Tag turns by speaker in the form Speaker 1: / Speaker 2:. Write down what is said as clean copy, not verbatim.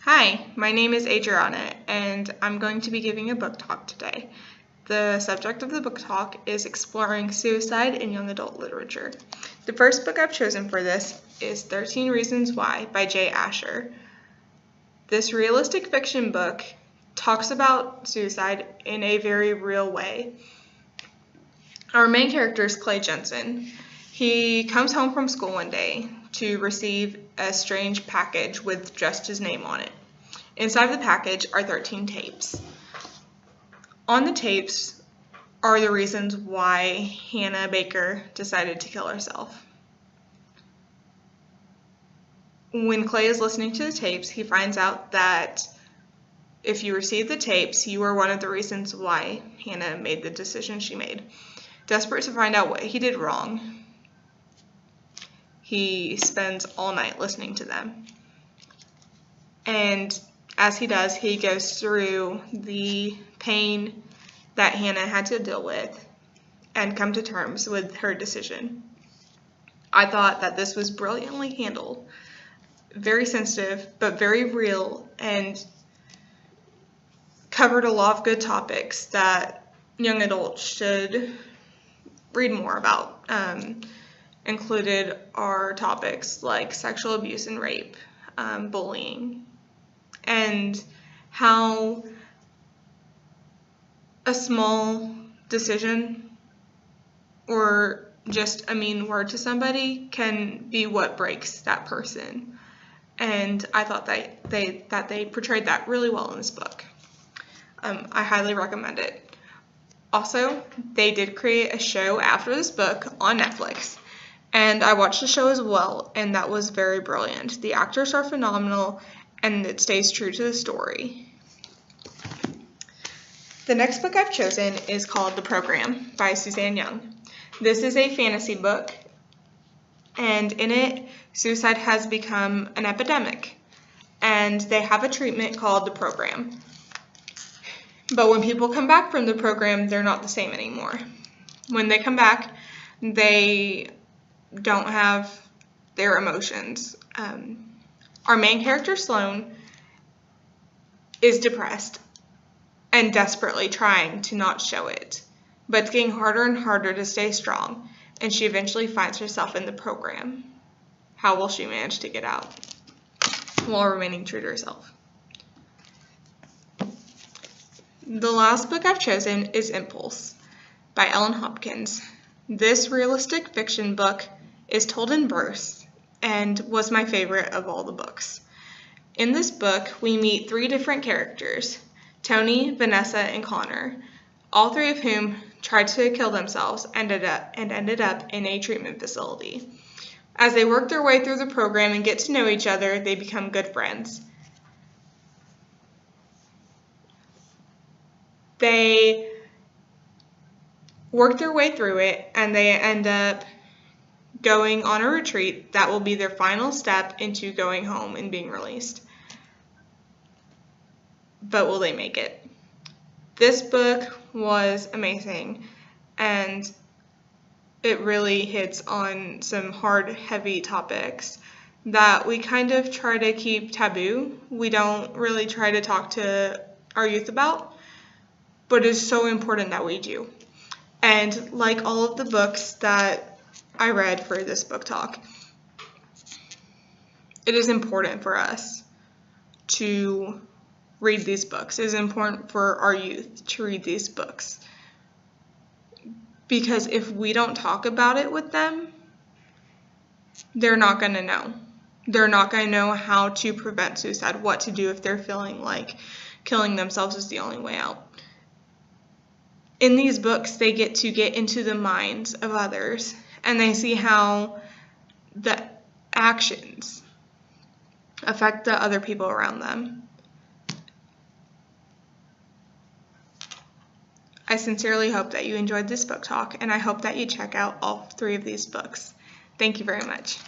Speaker 1: Hi, my name is Adriana, and I'm going to be giving a book talk today. The subject of the book talk is exploring suicide in young adult literature. The first book I've chosen for this is 13 Reasons Why by Jay Asher. This realistic fiction book talks about suicide in a very real way. Our main character is Clay Jensen. He comes home from school one day to receive a strange package with just his name on it. Inside the package are 13 tapes. On the tapes are the reasons why Hannah Baker decided to kill herself. When Clay is listening to the tapes, he finds out that if you receive the tapes, you are one of the reasons why Hannah made the decision she made. Desperate to find out what he did wrong, he spends all night listening to them. And as he does, he goes through the pain that Hannah had to deal with and come to terms with her decision. I thought that this was brilliantly handled, very sensitive, but very real, and covered a lot of good topics that young adults should read more about. Included are topics like sexual abuse and rape, bullying, and how a small decision or just a mean word to somebody can be what breaks that person. And I thought that they portrayed that really well in this book. I highly recommend it. Also, they did create a show after this book on Netflix, and I watched the show as well, and that was very brilliant. The actors are phenomenal, and it stays true to the story. The next book I've chosen is called The Program by Suzanne Young. This is a fantasy book, and in it, suicide has become an epidemic, and they have a treatment called The Program. But when people come back from the program, they're not the same anymore. When they come back, they don't have their emotions. Our main character, Sloane, is depressed and desperately trying to not show it, but it's getting harder and harder to stay strong, and she eventually finds herself in the program. How will she manage to get out while remaining true to herself? The last book I've chosen is Impulse by Ellen Hopkins. This realistic fiction book is told in verse and was my favorite of all the books. In this book, we meet 3 different characters, Tony, Vanessa, and Connor, all 3 of whom tried to kill themselves and ended up in a treatment facility. As they work their way through the program and get to know each other, they become good friends. They work their way through it, and they end up going on a retreat that will be their final step into going home and being released. But will they make it? This book was amazing, and it really hits on some hard, heavy topics that we kind of try to keep taboo. We don't really try to talk to our youth about, but it's so important that we do. And like all of the books that I read for this book talk, it is important for us to read these books. It is important for our youth to read these books, because if we don't talk about it with them, they're not going to know. They're not going to know how to prevent suicide, what to do if they're feeling like killing themselves is the only way out. In these books, they get to get into the minds of others, and they see how the actions affect the other people around them. I sincerely hope that you enjoyed this book talk, and I hope that you check out all 3 of these books. Thank you very much.